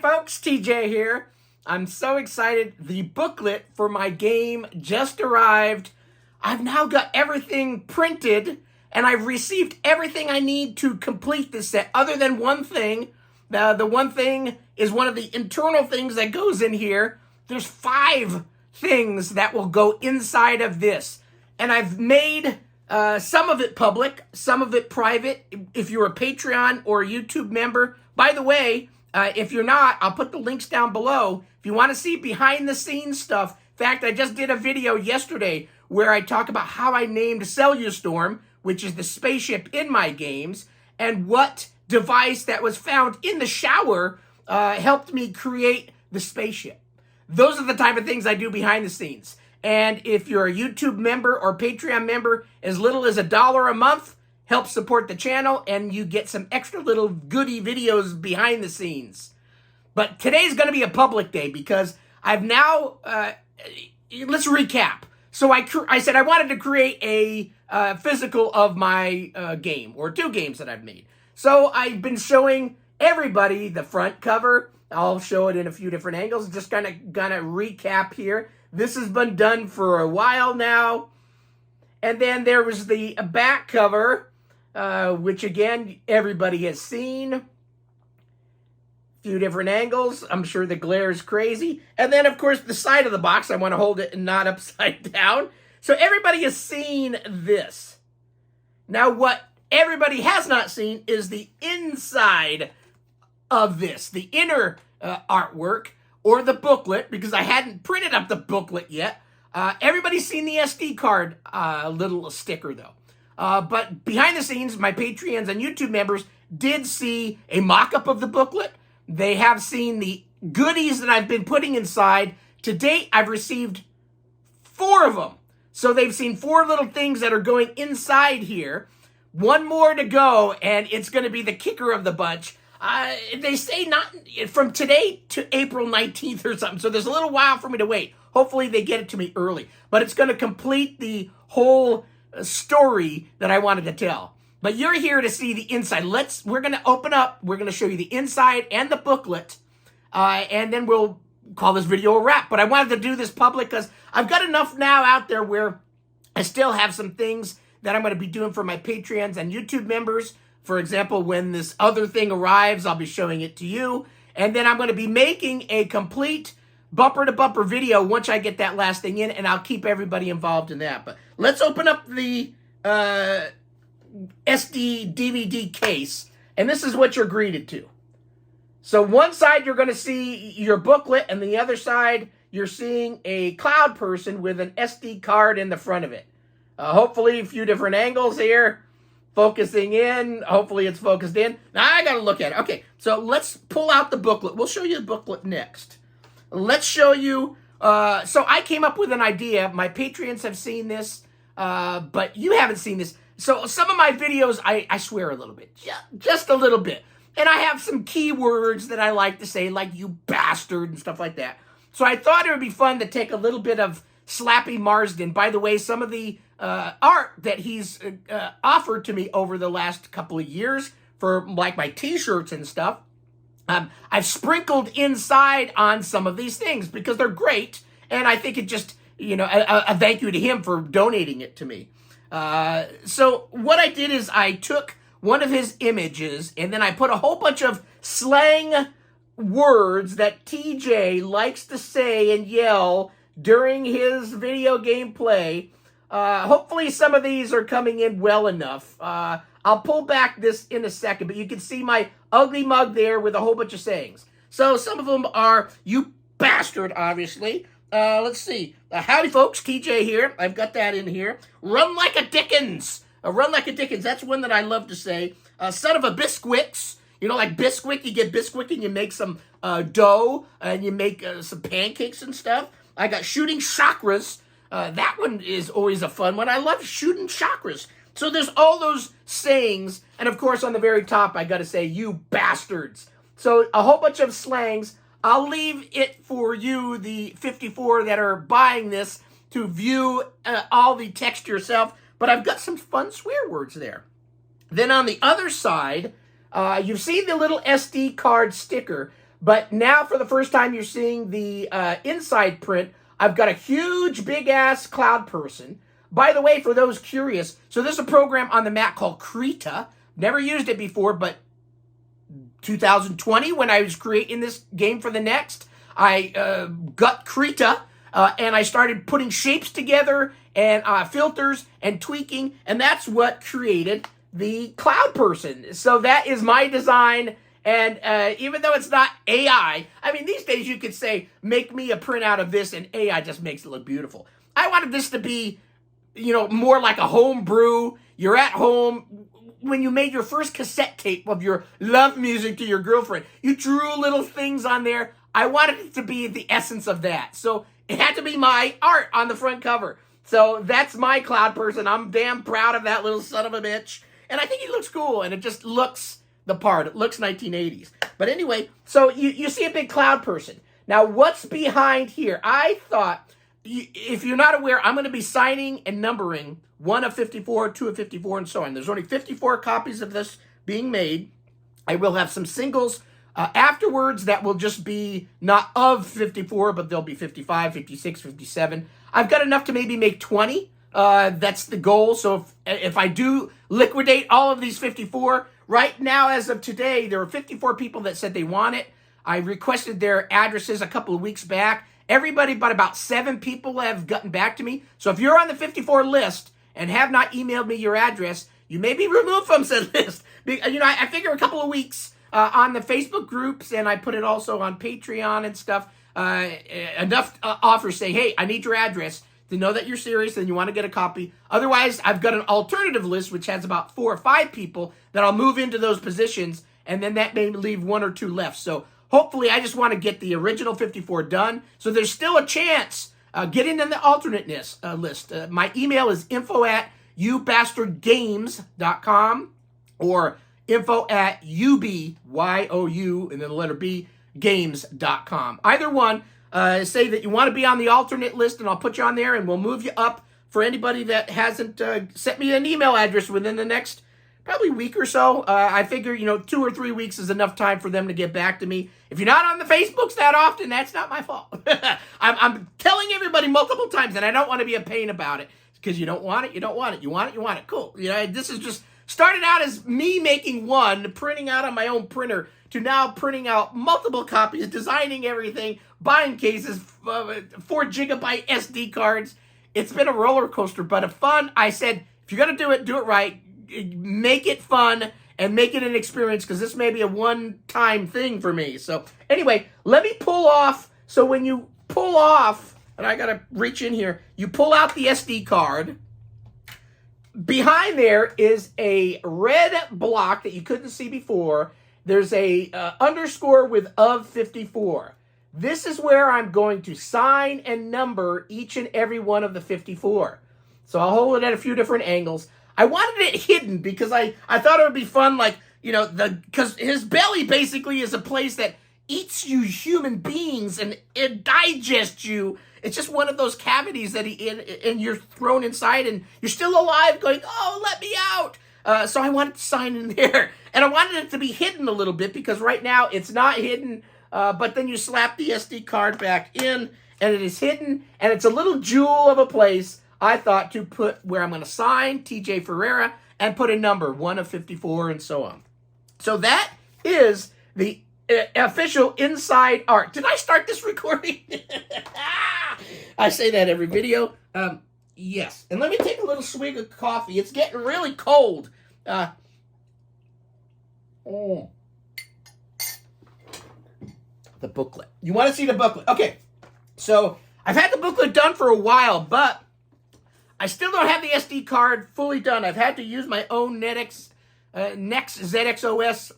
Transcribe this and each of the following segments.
folks, TJ here. I'm so excited. The booklet for my game just arrived. I've now got everything printed and I've received everything I need to complete this set other than one thing. The one thing is one of the internal things that goes in here. There's 5 things that will go inside of this. And I've made some of it public, some of it private. If you're a Patreon or a YouTube member, by the way, if you're not, I'll put the links down below. If you want to see behind the scenes stuff, in fact, I just did a video yesterday where I talk about how I named Cellustorm, which is the spaceship in my games, and what device that was found in the shower helped me create the spaceship. Those are the type of things I do behind the scenes. And if you're a YouTube member or Patreon member, as little as $1 a month, help support the channel, and you get some extra little goodie videos behind the scenes. But today's going to be a public day because I've now, let's recap. So I said I wanted to create a physical of my game, or 2 games that I've made. So I've been showing everybody the front cover. I'll show it in a few different angles. Just gonna recap here. This has been done for a while now. And then there was the back cover, which again, everybody has seen. A few different angles. I'm sure the glare is crazy. And then, of course, the side of the box. I want to hold it not upside down. So everybody has seen this. Now, what everybody has not seen is the inside of this, the inner artwork, or the booklet, because I hadn't printed up the booklet yet. Everybody's seen the SD card little sticker, though. But behind the scenes, my Patreons and YouTube members did see a mock-up of the booklet. They have seen the goodies that I've been putting inside. To date, I've received 4 of them. So they've seen 4 little things that are going inside here. 1 more to go, and it's going to be the kicker of the bunch. They say not from today to April 19th or something, so there's a little while for me to wait. Hopefully they get it to me early. But it's going to complete the whole story that I wanted to tell. But you're here to see the inside. We're going to open up. We're going to show you the inside and the booklet. And then we'll call this video a wrap. But I wanted to do this public because I've got enough now out there where I still have some things that I'm going to be doing for my Patreons and YouTube members. For example, when this other thing arrives, I'll be showing it to you. And then I'm going to be making a complete bumper-to-bumper video once I get that last thing in, and I'll keep everybody involved in that. But let's open up the SD DVD case, and this is what you're greeted to. So one side you're going to see your booklet, and the other side you're seeing a cloud person with an SD card in the front of it. Hopefully a few different angles here. Focusing in. Hopefully it's focused in. Now I got to look at it. Okay, so let's pull out the booklet. We'll show you the booklet next. Let's show you. So I came up with an idea. My Patreons have seen this, but you haven't seen this. So some of my videos, I swear a little bit. Just a little bit. And I have some keywords that I like to say, like you bastard and stuff like that. So I thought it would be fun to take a little bit of Slappy Marsden. By the way, some of the art that he's offered to me over the last couple of years for like my t-shirts and stuff, I've sprinkled inside on some of these things because they're great. And I think it just, you know, a thank you to him for donating it to me. So what I did is I took one of his images and then I put a whole bunch of slang words that TJ likes to say and yell during his video game play. Hopefully some of these are coming in well enough. I'll pull back this in a second, but you can see my ugly mug there with a whole bunch of sayings. So some of them are, you bastard, obviously. Let's see. Howdy, folks. TJ here. I've got that in here. Run like a Dickens. Run like a Dickens. That's one that I love to say. Son of a Bisquick. You know, like Bisquick. You get Bisquick and you make some dough and you make some pancakes and stuff. I got shooting chakras. That one is always a fun one. I love shooting chakras. So there's all those sayings. And of course, on the very top, I got to say, you bastards. So a whole bunch of slangs. I'll leave it for you, the 54 that are buying this, to view all the text yourself. But I've got some fun swear words there. Then on the other side, you've seen the little SD card sticker. But now for the first time, you're seeing the inside print. I've got a huge, big-ass cloud person. By the way, for those curious, so there's a program on the Mac called Krita. Never used it before, but 2020, when I was creating this game for the Next, I got Krita, and I started putting shapes together and filters and tweaking, and that's what created the cloud person. So that is my design, and even though it's not AI, I mean, these days you could say, make me a printout of this, and AI just makes it look beautiful. I wanted this to be, you know, more like a homebrew. You're at home. When you made your first cassette tape of your love music to your girlfriend, you drew little things on there. I wanted it to be the essence of that. So it had to be my art on the front cover. So that's my cloud person. I'm damn proud of that little son of a bitch. And I think he looks cool, and it just looks the part. It looks 1980s. But anyway, so you see a big cloud person. Now, what's behind here? I thought, if you're not aware, I'm going to be signing and numbering 1 of 54, 2 of 54, and so on. There's only 54 copies of this being made. I will have some singles afterwards that will just be not of 54, but they'll be 55, 56, 57. I've got enough to maybe make 20. That's the goal. So if I do liquidate all of these 54, right now as of today, there are 54 people that said they want it. I requested their addresses a couple of weeks back. Everybody but about 7 people have gotten back to me. So if you're on the 54 list and have not emailed me your address, you may be removed from said list. You know, I figure a couple of weeks on the Facebook groups, and I put it also on Patreon and stuff. Enough offers say, hey, I need your address to know that you're serious and you want to get a copy. Otherwise, I've got an alternative list, which has about 4 or 5 people that I'll move into those positions, and then that may leave 1 or 2 left. So hopefully, I just want to get the original 54 done. So there's still a chance. Get in the alternate list. My email is info@youbastardgames.com or info@UB, and then the letter B, games.com. Either one, say that you want to be on the alternate list, and I'll put you on there, and we'll move you up for anybody that hasn't sent me an email address within the next probably week or so. I figure, 2 or 3 weeks is enough time for them to get back to me. If you're not on the Facebooks that often, that's not my fault. I'm telling everybody multiple times, and I don't want to be a pain about it, because you don't want it, you don't want it, you want it, you want it. Cool. This is just started out as me making one, printing out on my own printer, to now printing out multiple copies, designing everything, buying cases, 4 gigabyte SD cards. It's been a roller coaster, but a fun. I said, if you're going to do it right. Make it fun and make it an experience, because this may be a one-time thing for me. So anyway, let me pull off. So when you pull off, and I got to reach in here, you pull out the SD card. Behind there is a red block that you couldn't see before. There's a underscore with of 54. This is where I'm going to sign and number each and every one of the 54. So I'll hold it at a few different angles. I wanted it hidden because I thought it would be fun, like, because his belly basically is a place that eats you human beings and it digests you. It's just one of those cavities that and you're thrown inside and you're still alive going, oh, let me out. So I wanted to sign in there. And I wanted it to be hidden a little bit because right now it's not hidden. But then you slap the SD card back in and it is hidden. And it's a little jewel of a place, I thought, to put where I'm going to sign TJ Ferreira and put a number, 1 of 54 and so on. So that is the official inside art. Did I start this recording? I say that every video. Yes. And let me take a little swig of coffee. It's getting really cold. The booklet. You want to see the booklet? Okay. So I've had the booklet done for a while, but I still don't have the SD card fully done. I've had to use my own Next ZXOS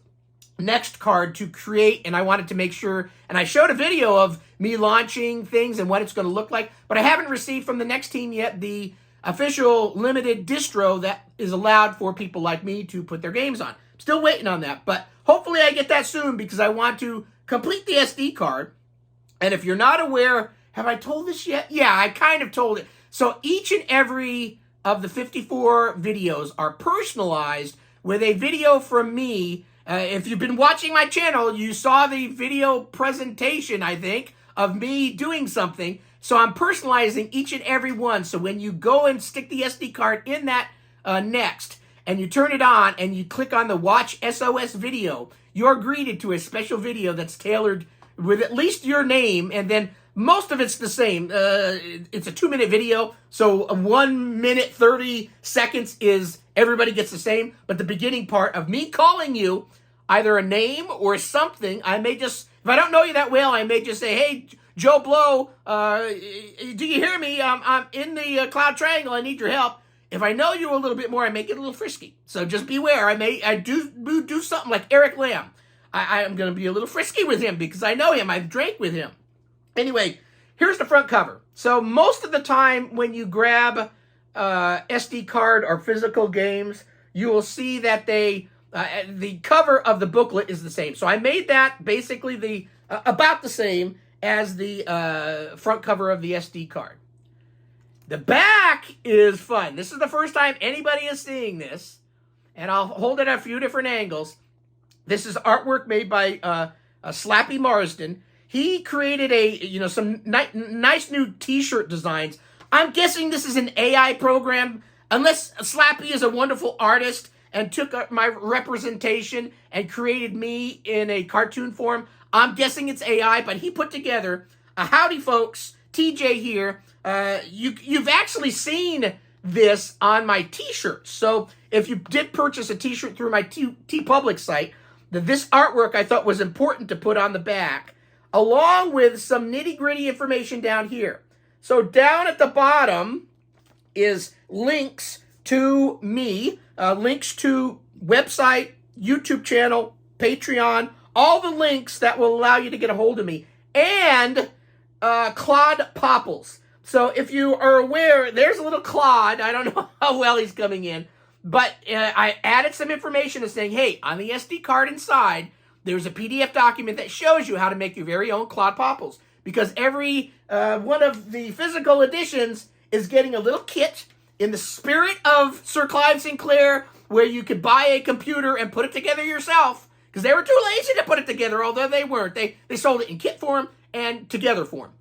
Next card to create, and I wanted to make sure, and I showed a video of me launching things and what it's going to look like, but I haven't received from the Next team yet the official limited distro that is allowed for people like me to put their games on. Still waiting on that, but hopefully I get that soon because I want to complete the SD card. And if you're not aware, have I told this yet? Yeah, I kind of told it. So each and every of the 54 videos are personalized with a video from me If you've been watching my channel, you saw the video presentation, I think, of me doing something. So I'm personalizing each and every one. So when you go and stick the SD card in that next, and you turn it on, and you click on the Watch SOS video, you're greeted to a special video that's tailored with at least your name, and then most of it's the same. It's a 2-minute video, so 1 minute 30 seconds is everybody gets the same, but the beginning part of me calling you either a name or something, I may just, if I don't know you that well, I may just say, hey, Joe Blow, do you hear me? I'm in the Cloud Triangle, I need your help. If I know you a little bit more, I may get a little frisky. So just beware. I do something like Eric Lamb. I'm going to be a little frisky with him because I know him. I've drank with him. Anyway, here's the front cover. So most of the time when you grab SD card or physical games, you will see that the cover of the booklet is the same. So I made that basically about the same as the front cover of the SD card. The back is fun. This is the first time anybody is seeing this, and I'll hold it at a few different angles. This is artwork made by Slappy Marsden. He created some nice new T-shirt designs. I'm guessing this is an AI program, unless Slappy is a wonderful artist and took my representation and created me in a cartoon form. I'm guessing it's AI, but he put together a howdy folks, TJ here. You've actually seen this on my T-shirts. So if you did purchase a T-shirt through my TeePublic site, this artwork I thought was important to put on the back, along with some nitty-gritty information down here. So down at the bottom is links to me, links to website, YouTube channel, Patreon, all the links that will allow you to get a hold of me, and Claude Popples. So if you are aware, there's a little Claude. I don't know how well he's coming in, but I added some information to saying, hey, on the SD card inside, there's a PDF document that shows you how to make your very own Claude Popples, because every one of the physical editions is getting a little kit in the spirit of Sir Clive Sinclair, where you could buy a computer and put it together yourself, because they were too lazy to put it together, although they weren't. They sold it in kit form and together form.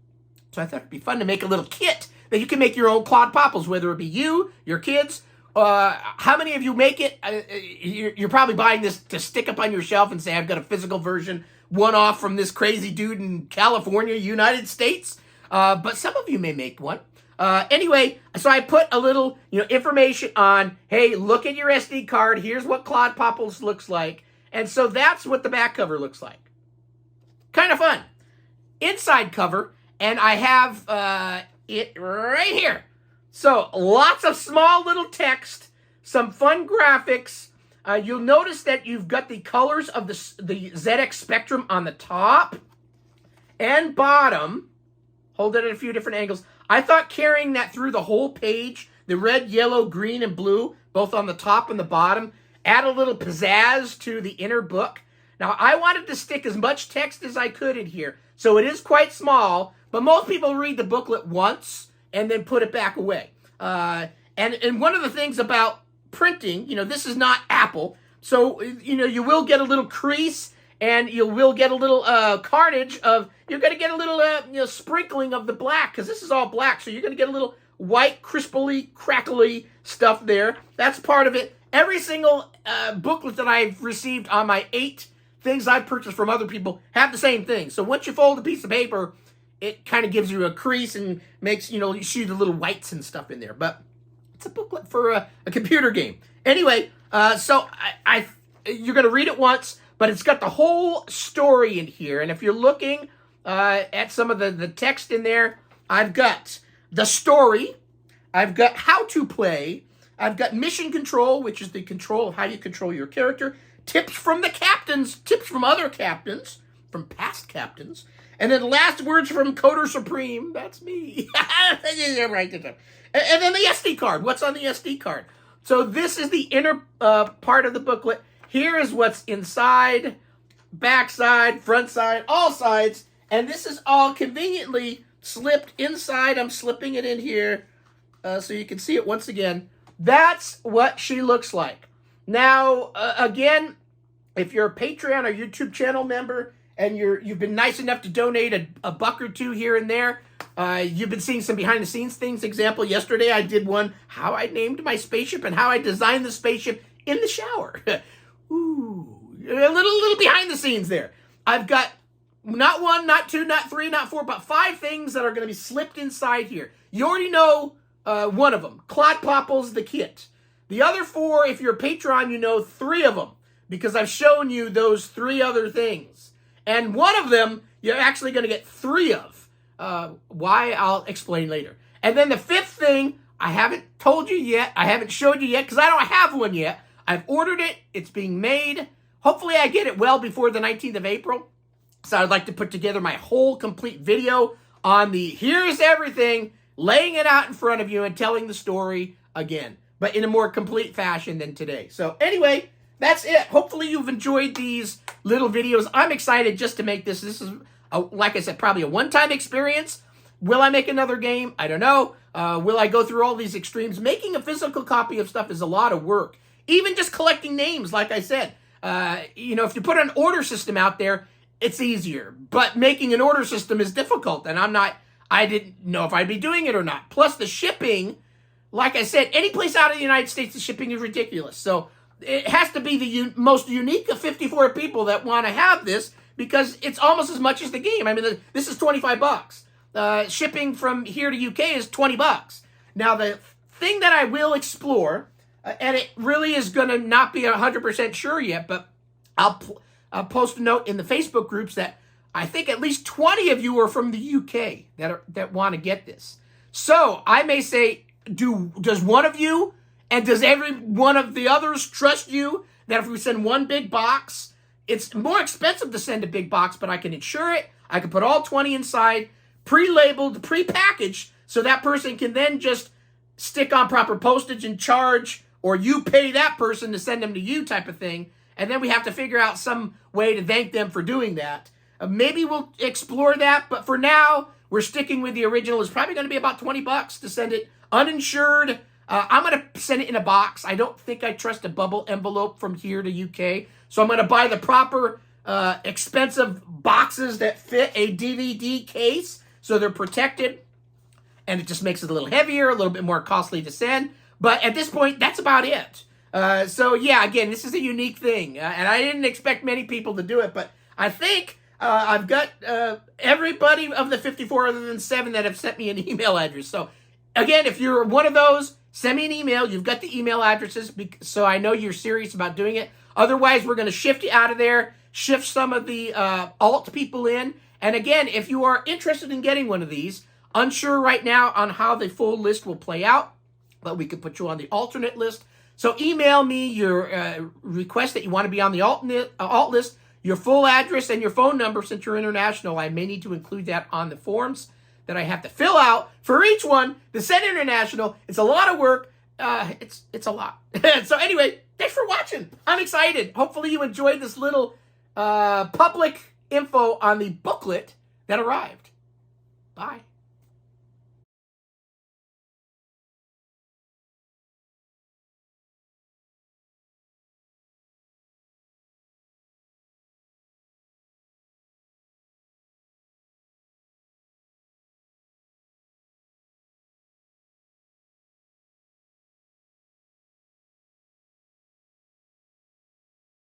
So I thought it'd be fun to make a little kit that you can make your own Claude Popples, whether it be you, your kids. How many of you make it? You're probably buying this to stick up on your shelf and say, I've got a physical version, one-off from this crazy dude in California, United States. But some of you may make one. Anyway, so I put a little information on, hey, look at your SD card. Here's what Claude Popples looks like. And so that's what the back cover looks like. Kind of fun. Inside cover, and I have it right here. So lots of small little text, some fun graphics. You'll notice that you've got the colors of the ZXSpectrum on the top and bottom. Hold it at a few different angles. I thought carrying that through the whole page, the red, yellow, green, and blue, both on the top and the bottom, add a little pizzazz to the inner book. Now, I wanted to stick as much text as I could in here, so it is quite small, but most people read the booklet once and then put it back away. And one of the things about printing, this is not Apple, so, you will get a little crease, and you will get a little carnage of, you're going to get a little sprinkling of the black, because this is all black, so you're going to get a little white, crisply, crackly stuff there. That's part of it. Every single booklet that I've received on my 8 things I've purchased from other people have the same thing. So once you fold a piece of paper, it kind of gives you a crease and makes, you see the little whites and stuff in there. But it's a booklet for a computer game. Anyway, so you're going to read it once, but it's got the whole story in here. And if you're looking at some of the text in there, I've got the story, I've got how to play, I've got mission control, which is the control of how you control your character, tips from the captains, tips from other captains, from past captains, and then last words from Coder Supreme, that's me. Right there. And then the SD card, what's on the SD card? So this is the inner part of the booklet. Here is what's inside, back side, front side, all sides, and this is all conveniently slipped inside. I'm slipping it in here so you can see it once again. That's what she looks like. Now, again, if you're a Patreon or YouTube channel member and you've been nice enough to donate a buck or two here and there, you've been seeing some behind the scenes things. Example, yesterday I did one how I named my spaceship and how I designed the spaceship in the shower. Ooh, a little behind the scenes there. I've got not one, not two, not three, not four, but 5 things that are going to be slipped inside here. You already know one of them. Clod Popples, the kit. The other 4, if you're a Patreon, you know 3 of them, because I've shown you those 3 other things. And one of them, you're actually going to get 3 of. Why, I'll explain later. And then the 5th thing, I haven't told you yet. I haven't showed you yet, because I don't have one yet. I've ordered it. It's being made. Hopefully I get it well before the 19th of April. So I'd like to put together my whole complete video on the here's everything, laying it out in front of you and telling the story again, but in a more complete fashion than today. So anyway, that's it. Hopefully you've enjoyed these little videos. I'm excited just to make this. This is, like I said, probably a one-time experience. Will I make another game? I don't know. Will I go through all these extremes? Making a physical copy of stuff is a lot of work. Even just collecting names, like I said. You know, if you put an order system out there, it's easier. But making an order system is difficult, and I didn't know if I'd be doing it or not. Plus the shipping, like I said, any place out of the United States, the shipping is ridiculous. So it has to be the most unique of 54 people that want to have this, because it's almost as much as the game. I mean, this is $25. Shipping from here to UK is $20. Now, the thing that I will explore, and it really is going to not be 100% sure yet, but I'll post a note in the Facebook groups that I think at least 20 of you are from the UK that want to get this. So I may say, does one of you and does every one of the others trust you that if we send one big box, it's more expensive to send a big box, but I can insure it. I can put all 20 inside, pre-labeled, pre-packaged, so that person can then just stick on proper postage and charge, or you pay that person to send them to you type of thing. And then we have to figure out some way to thank them for doing that. Maybe we'll explore that, but for now, we're sticking with the original. It's probably going to be about $20 to send it uninsured. I'm going to send it in a box. I don't think I trust a bubble envelope from here to UK. So I'm going to buy the proper expensive boxes that fit a DVD case so they're protected. And it just makes it a little heavier, a little bit more costly to send. But at this point, that's about it. So yeah, again, this is a unique thing. And I didn't expect many people to do it, but I think I've got everybody of the 54 other than 7 that have sent me an email address. So again, if you're one of those, send me an email. You've got the email addresses, so I know you're serious about doing it. Otherwise, we're going to shift you out of there, shift some of the alt people in. And again, if you are interested in getting one of these, unsure right now on how the full list will play out, but we could put you on the alternate list. So email me your request that you want to be on the alt list, your full address, and your phone number. Since you're international, I may need to include that on the forms that I have to fill out for each one to send international. It's a lot of work. It's a lot. So anyway, thanks for watching. I'm excited. Hopefully you enjoyed this little public info on the booklet that arrived. Bye.